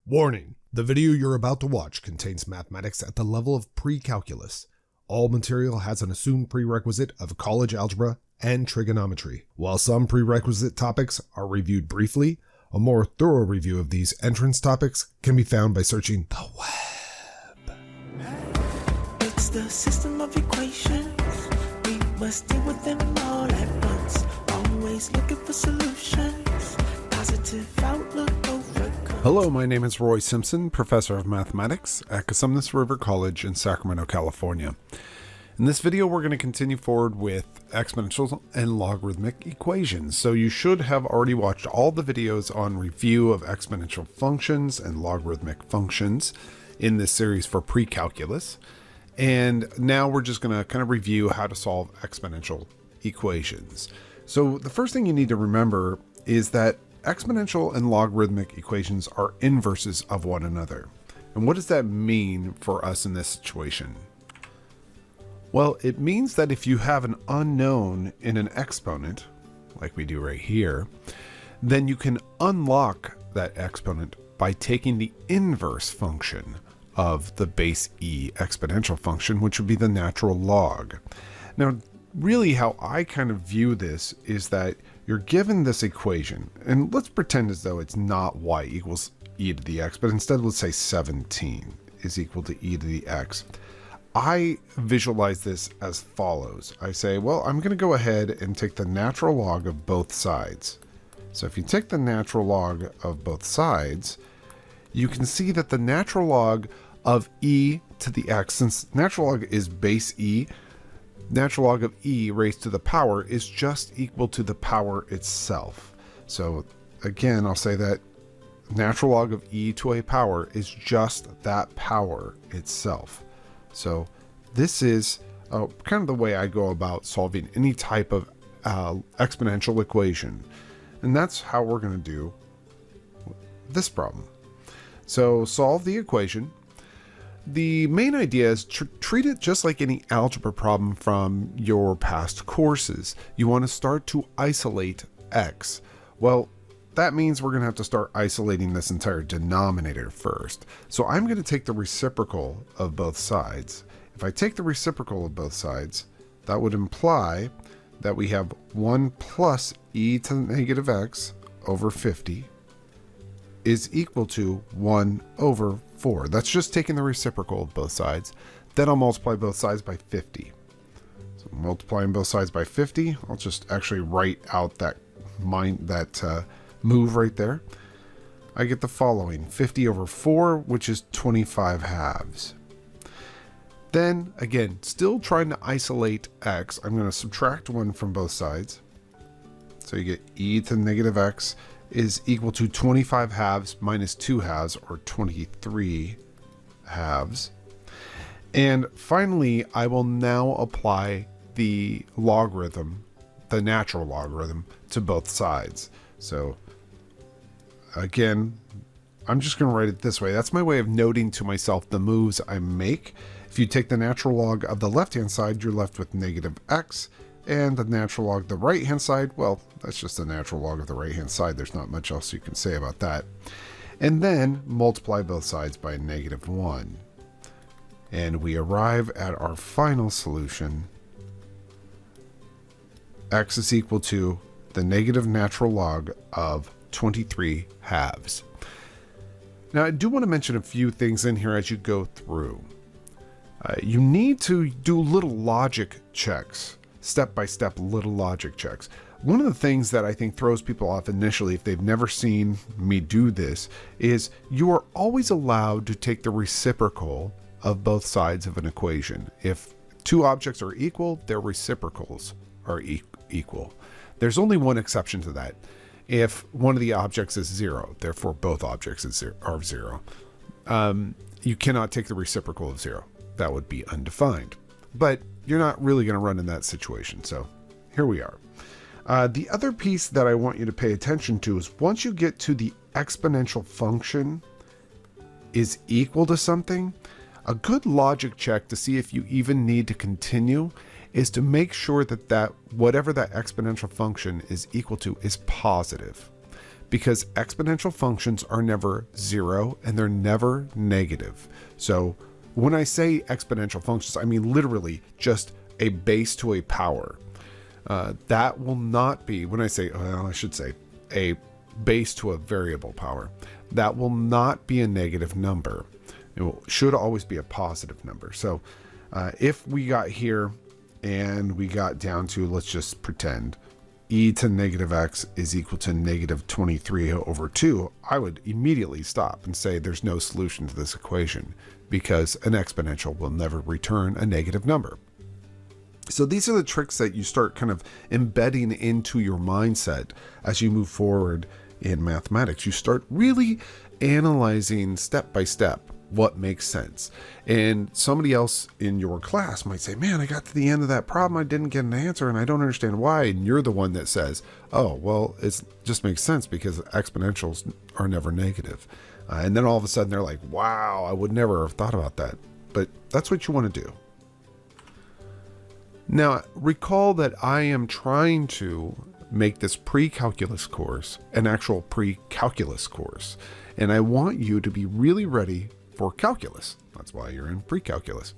Warning: the video you're about to watch contains mathematics at the level of precalculus. All material has an assumed prerequisite of college algebra and trigonometry. While some prerequisite topics are reviewed briefly, a more thorough review of these entrance topics can be found by searching the web. It's the system of equations. We must deal with them all at once. Always looking for solutions. Positive outlook overcome. Hello, my name is Roy Simpson, Professor of Mathematics at Cosumnes River College in Sacramento, California. In this video, we're going to continue forward with exponential and logarithmic equations. So you should have already watched all the videos on review of exponential functions and logarithmic functions in this series for precalculus. And now we're just going to kind of review how to solve exponential equations. So the first thing you need to remember is that exponential and logarithmic equations are inverses of one another. And what does that mean for us in this situation? Well, it means that if you have an unknown in an exponent, like we do right here, then you can unlock that exponent by taking the inverse function of the base e exponential function, which would be the natural log. Now, really how I kind of view this is that you're given this equation, and let's pretend as though it's not y equals e to the x, but instead let's say 17 is equal to e to the x. I visualize this as follows. I say, well, I'm going to go ahead and take the natural log of both sides. So if you take the natural log of both sides, you can see that the natural log of e to the x, since natural log is base e, natural log of e raised to the power is just equal to the power itself. So again, I'll say that natural log of e to a power is just that power itself. So this is kind of the way I go about solving any type of exponential equation. And that's how we're going to do this problem. So solve the equation. The main idea is treat it just like any algebra problem from your past courses. You want to start to isolate x. Well, that means we're going to have to start isolating this entire denominator first. So I'm going to take the reciprocal of both sides. If I take the reciprocal of both sides, that would imply that we have 1 plus e to the negative x over 50 is equal to 1 over 4. That's just taking the reciprocal of both sides. Then I'll multiply both sides by 50. So multiplying both sides by 50, I'll just actually write out that move right there. I get the following: 50 over 4, which is 25 halves. Then again, still trying to isolate x, I'm going to subtract 1 from both sides. So you get e to the negative x is equal to 25 halves minus 2 halves, or 23 halves. And finally, I will now apply the logarithm, the natural logarithm, to both sides. So again, I'm just going to write it this way. That's my way of noting to myself the moves I make. If you take the natural log of the left-hand side, you're left with negative x. And the natural log of the right-hand side, well, that's just the natural log of the right-hand side. There's not much else you can say about that. And then multiply both sides by negative 1. And we arrive at our final solution. X is equal to the negative natural log of 23 halves. Now, I do want to mention a few things in here as you go through. You need to do little logic checks. Step-by-step little logic checks. One of the things that I think throws people off initially, if they've never seen me do this, is you are always allowed to take the reciprocal of both sides of an equation. If two objects are equal, their reciprocals are equal. There's only one exception to that. If one of the objects is 0, therefore both objects are 0. You cannot take the reciprocal of 0. That would be undefined. But you're not really going to run in that situation. So here we are. The other piece that I want you to pay attention to is once you get to the exponential function is equal to something, a good logic check to see if you even need to continue is to make sure that whatever that exponential function is equal to is positive. because exponential functions are never zero and they're never negative. So when I say exponential functions, I mean literally just a base to a power. That will not be, when I say, well, I should say a base to a variable power, that will not be a negative number. Should always be a positive number. So if we got here and we got down to, let's just pretend e to negative x is equal to negative 23 over 2, I would immediately stop and say there's no solution to this equation because an exponential will never return a negative number. So these are the tricks that you start kind of embedding into your mindset as you move forward in mathematics. You start really analyzing step by step what makes sense. And somebody else in your class might say, man, I got to the end of that problem, I didn't get an answer and I don't understand why. And you're the one that says, oh, well, it just makes sense because exponentials are never negative. And then all of a sudden they're like, wow, I would never have thought about that. But that's what you want to do. Now, recall that I am trying to make this pre-calculus course an actual pre-calculus course. And I want you to be really ready for calculus. That's why you're in pre-calculus.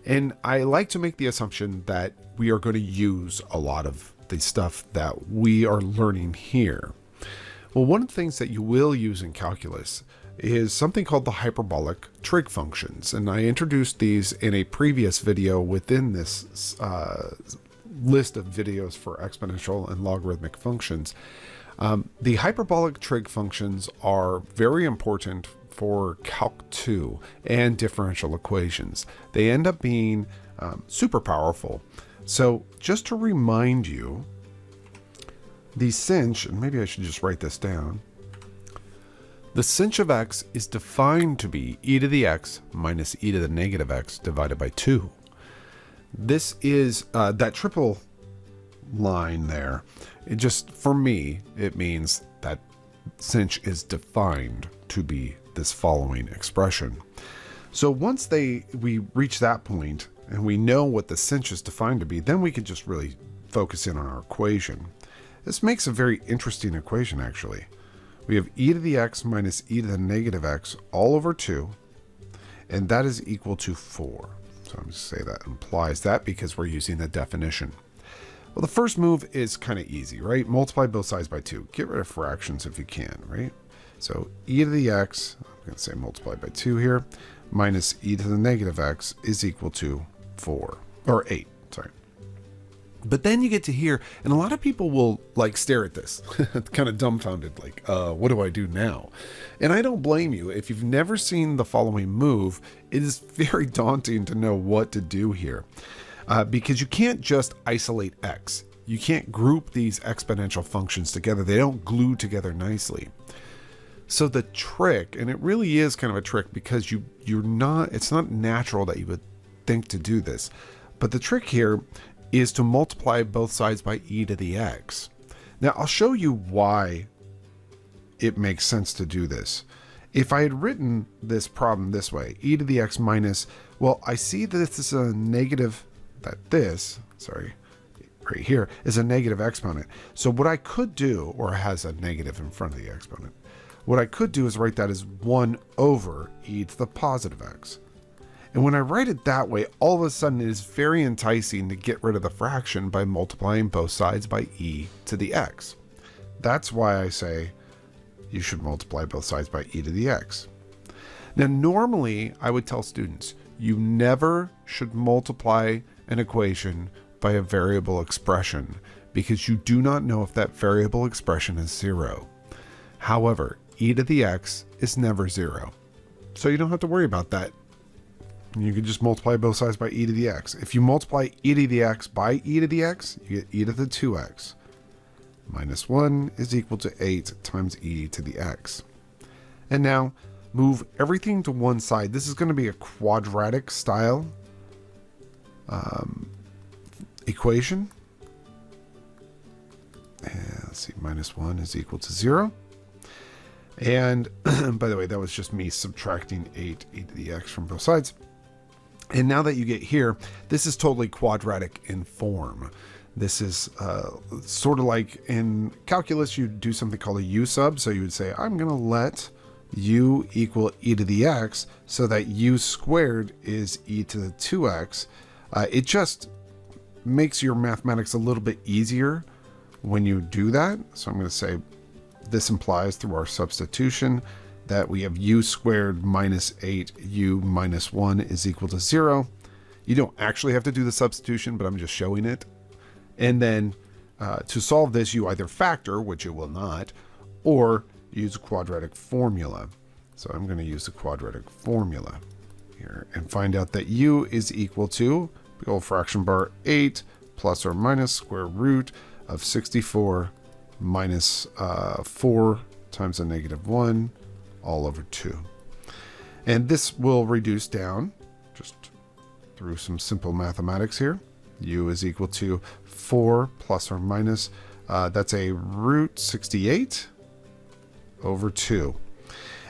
And I like to make the assumption that we are going to use a lot of the stuff that we are learning here. Well, one of the things that you will use in calculus is something called the hyperbolic trig functions. And I introduced these in a previous video within this list of videos for exponential and logarithmic functions. The hyperbolic trig functions are very important for Calc 2 and differential equations. They end up being super powerful. So just to remind you, the sinh, and maybe I should just write this down, the sinh of x is defined to be e to the x minus e to the negative x divided by 2. This is that triple line there. It just, for me, it means that sinh is defined to be this following expression. So once we reach that point and we know what the sinh is defined to be, then we can just really focus in on our equation. This makes a very interesting equation, actually. We have e to the x minus e to the negative x all over 2, and that is equal to 4. So I'm going to say that implies that because we're using the definition. Well, the first move is kind of easy, right? Multiply both sides by 2. Get rid of fractions if you can, right? So e to the x, I'm going to say multiply by 2 here, minus e to the negative x is equal to 4, or 8, sorry. But then you get to here, and a lot of people will like stare at this, kind of dumbfounded, like, what do I do now? And I don't blame you. If you've never seen the following move, it is very daunting to know what to do here. Because you can't just isolate x. You can't group these exponential functions together. They don't glue together nicely. So the trick, and it really is kind of a trick because it's not natural that you would think to do this. But the trick here is to multiply both sides by e to the x. Now I'll show you why it makes sense to do this. If I had written this problem this way, e to the x minus, well, I see that this is a negative, right here is a negative exponent. So what I could do, or has a negative in front of the exponent, what I could do is write that as 1 over e to the positive x. And when I write it that way, all of a sudden it is very enticing to get rid of the fraction by multiplying both sides by e to the x. That's why I say you should multiply both sides by e to the x. Now, normally I would tell students, you never should multiply an equation by a variable expression because you do not know if that variable expression is 0. However, e to the x is never 0. So you don't have to worry about that. You can just multiply both sides by e to the x. If you multiply e to the x by e to the x, you get e to the 2x. Minus 1 is equal to 8 times e to the x. And now move everything to one side. This is going to be a quadratic style equation. And let's see, minus 1 is equal to 0. And by the way, that was just me subtracting 8 e to the x from both sides. And now that you get here, this is totally quadratic in form. This is sort of like in calculus, you do something called a u sub. So you would say, I'm going to let u equal e to the x so that u squared is e to the 2x. It just makes your mathematics a little bit easier when you do that. So I'm going to say this implies through our substitution that we have u squared minus 8u minus 1 is equal to 0. You don't actually have to do the substitution, but I'm just showing it. And then to solve this, you either factor, which you will not, or use a quadratic formula. So I'm going to use the quadratic formula here and find out that u is equal to, big old fraction bar, 8 plus or minus square root of 64 minus 4 times a negative 1 all over 2. And this will reduce down just through some simple mathematics here. U is equal to 4 plus or minus, that's a root 68 over 2.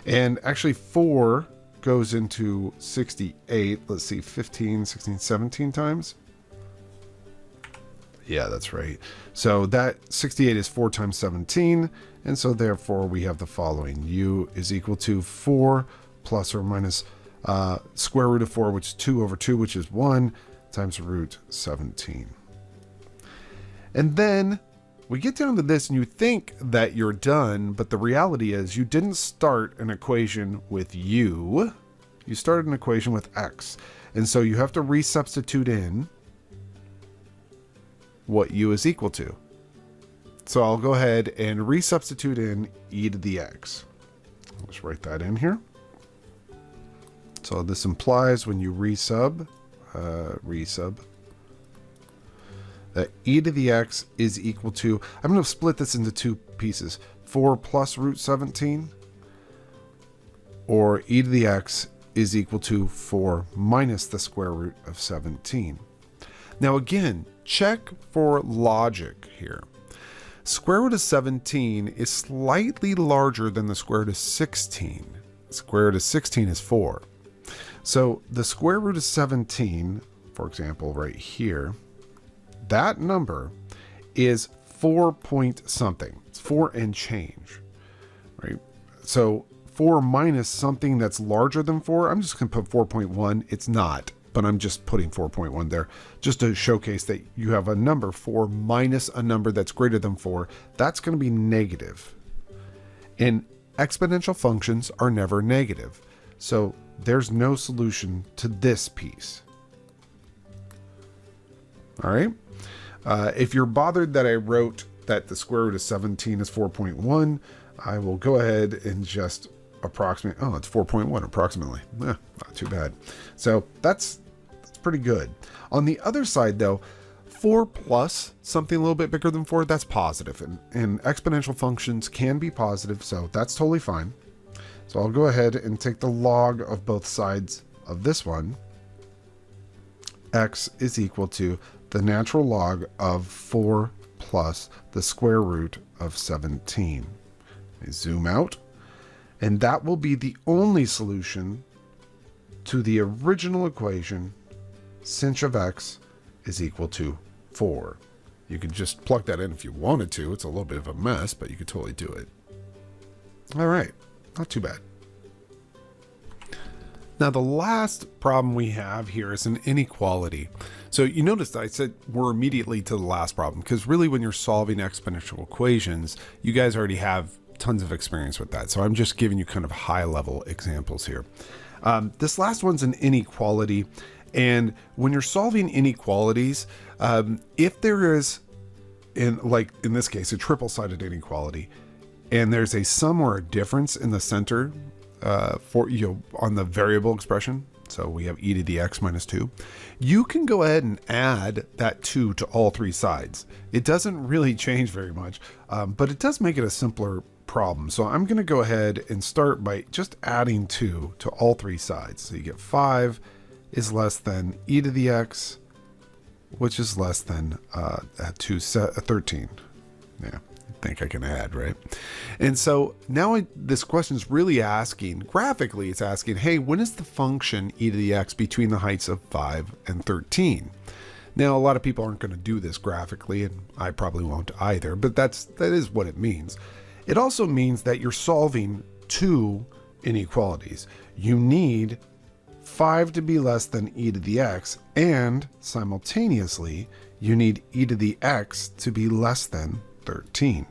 And actually 4 goes into 68, let's see, 15, 16, 17 times. Yeah, that's right. So that 68 is 4 times 17, and so therefore we have the following. U is equal to 4 plus or minus square root of 4, which is 2 over 2, which is 1, times root 17. And then we get down to this and you think that you're done, but the reality is you didn't start an equation with u, you started an equation with x. And so you have to resubstitute in what u is equal to. So I'll go ahead and resubstitute in e to the x. Let's write that in here. So this implies when you resub, that e to the x is equal to, I'm going to split this into two pieces, 4 plus root 17, or e to the x is equal to 4 minus the square root of 17. Now again, check for logic here. Square root of 17 is slightly larger than the square root of 16. Square root of 16 is 4. So the square root of 17, for example, right here, that number is 4 point something. It's 4 and change, right? So 4 minus something that's larger than 4, I'm just going to put 4.1. It's not, but I'm just putting 4.1 there just to showcase that you have a number 4 minus a number that's greater than 4. That's going to be negative. And exponential functions are never negative. So there's no solution to this piece. All right. If you're bothered that I wrote that the square root of 17 is 4.1, I will go ahead and just approximate. Oh, it's 4.1 approximately. Not too bad. So that's pretty good. On the other side, though, 4 plus something a little bit bigger than 4, that's positive. And exponential functions can be positive, so that's totally fine. So I'll go ahead and take the log of both sides of this one. X is equal to the natural log of 4 plus the square root of 17. I zoom out, and that will be the only solution to the original equation, sinh of x is equal to 4. You could just plug that in if you wanted to. It's a little bit of a mess, but you could totally do it. All right, not too bad. Now, the last problem we have here is an inequality. So you notice I said we're immediately to the last problem, because really when you're solving exponential equations, you guys already have tons of experience with that. So I'm just giving you kind of high level examples here. This last one's an inequality. And when you're solving inequalities, if there is, in this case, a triple-sided inequality, and there's a sum or a difference in the center on the variable expression, so we have e to the x minus 2, you can go ahead and add that 2 to all three sides. It doesn't really change very much, but it does make it a simpler problem. So I'm going to go ahead and start by just adding 2 to all three sides. So you get 5 is less than e to the x, which is less than 13. Yeah. Think I can add, right? And so now this question is really asking, graphically, it's asking, hey, when is the function e to the x between the heights of 5 and 13? Now, a lot of people aren't going to do this graphically, and I probably won't either, but that is what it means. It also means that you're solving two inequalities. You need 5 to be less than e to the x, and simultaneously, you need e to the x to be less than 13.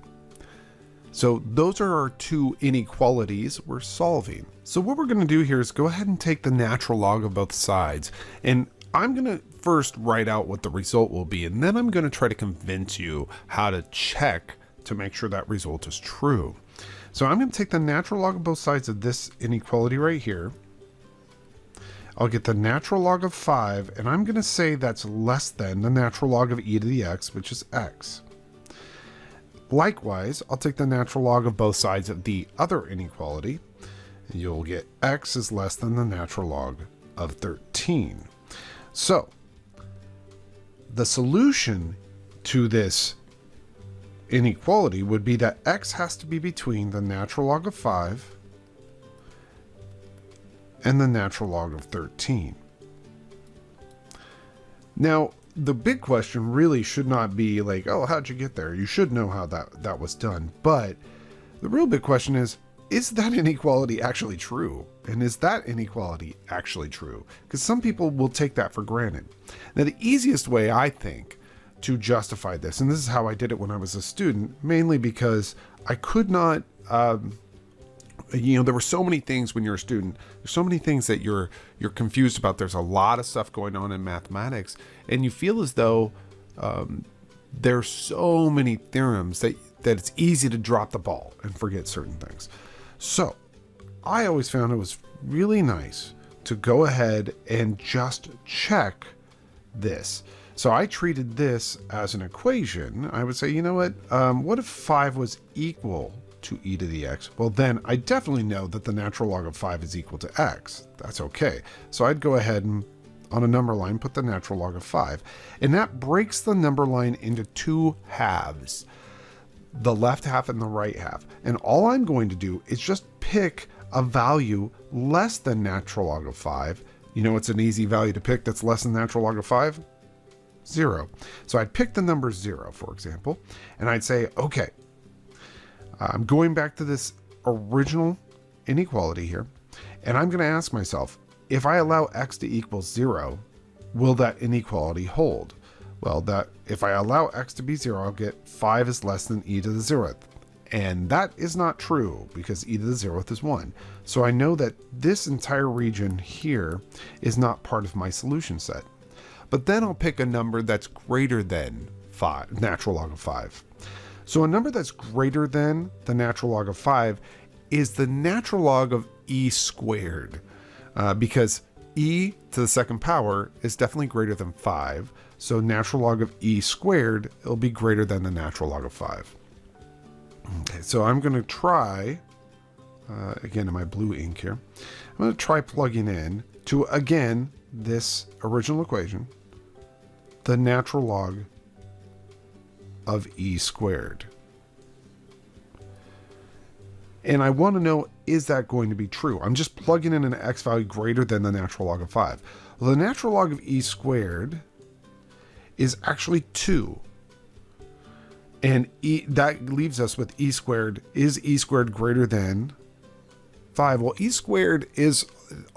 So those are our two inequalities we're solving. So what we're going to do here is go ahead and take the natural log of both sides, and I'm going to first write out what the result will be, and then I'm going to try to convince you how to check to make sure that result is true. So I'm going to take the natural log of both sides of this inequality right here. I'll get the natural log of 5, and I'm going to say that's less than the natural log of e to the x, which is x. Likewise, I'll take the natural log of both sides of the other inequality, and you'll get x is less than the natural log of 13. So, the solution to this inequality would be that x has to be between the natural log of 5 and the natural log of 13. Now, the big question really should not be like, oh, how'd you get there? You should know how that was done. But the real big question is that inequality actually true? And is that inequality actually true? Because some people will take that for granted. Now, the easiest way, I think, to justify this, and this is how I did it when I was a student, mainly because I could not, there were so many things when you're a student, there's so many things that you're confused about. There's a lot of stuff going on in mathematics, and you feel as though there's so many theorems that it's easy to drop the ball and forget certain things. So I always found it was really nice to go ahead and just check this. So I treated this as an equation. I would say, you know what if 5 was equal to e to the x? Well, then I definitely know that the natural log of 5 is equal to x. That's okay. So I'd go ahead and on a number line put the natural log of 5. And that breaks the number line into two halves, the left half and the right half. And all I'm going to do is just pick a value less than natural log of 5. You know, it's an easy value to pick that's less than natural log of 5? 0. So I'd pick the number 0, for example, and I'd say, okay, I'm going back to this original inequality here, and I'm going to ask myself, if I allow x to equal 0, will that inequality hold? Well, that if I allow x to be 0, I'll get 5 is less than e to the 0th. And that is not true because e to the 0th is 1. So I know that this entire region here is not part of my solution set. But then I'll pick a number that's greater than 5, natural log of 5. So a number that's greater than the natural log of 5 is the natural log of e squared, because e to the second power is definitely greater than 5. So natural log of e squared, it'll be greater than the natural log of 5. Okay, so I'm going to try, again in my blue ink here, I'm going to try plugging in to, again, this original equation, the natural log of e squared. And I want to know, is that going to be true? I'm just plugging in an x value greater than the natural log of 5. Well, the natural log of e squared is actually 2. And that leaves us with e squared. Is e squared greater than 5? Well, e squared is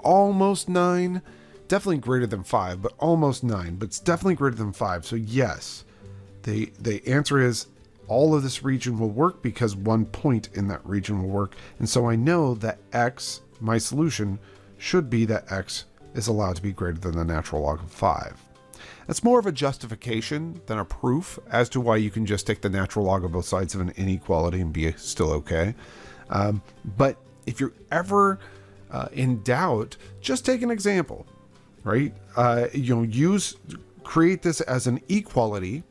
almost 9. Definitely greater than 5, but almost 9. But it's definitely greater than 5. So yes, the answer is all of this region will work because one point in that region will work. And so I know that x, my solution, should be that x is allowed to be greater than the natural log of 5. That's more of a justification than a proof as to why you can just take the natural log of both sides of an inequality and be still okay. But if you're ever in doubt, just take an example, right? Create this as an equality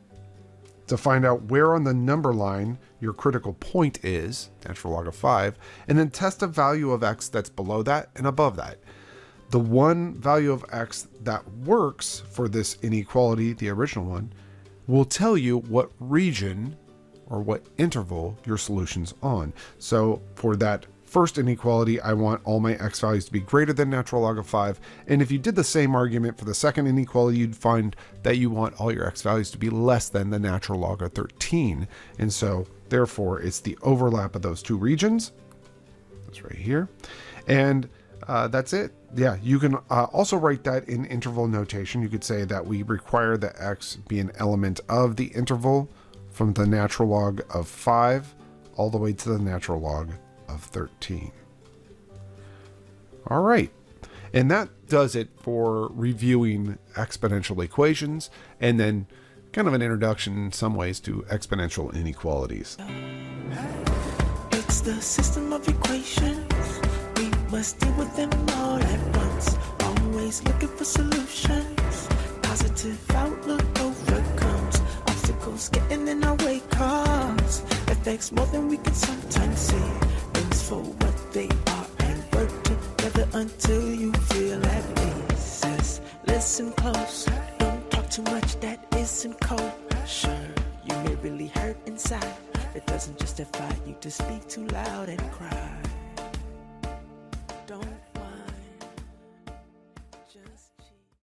to find out where on the number line your critical point is, natural log of 5, and then test a value of x that's below that and above that. The one value of x that works for this inequality, the original one, will tell you what region or what interval your solution's on. So for that first inequality, I want all my x values to be greater than natural log of 5. And if you did the same argument for the second inequality, you'd find that you want all your x values to be less than the natural log of 13. And so therefore it's the overlap of those two regions. That's right here. And that's it. Yeah, you can also write that in interval notation. You could say that we require that x be an element of the interval from the natural log of 5 all the way to the natural log of 13. All right. And that does it for reviewing exponential equations and then kind of an introduction in some ways to exponential inequalities. It's the system of equations. We must deal with them all at once. Always looking for solutions. Positive outlook overcomes obstacles getting in our way. Cause affects more than we can sometimes see. Things for what they are and work together until you feel at peace. Says, listen close. Don't talk too much that isn't cold. Sure, you may really hurt inside. It doesn't justify you to speak too loud and cry.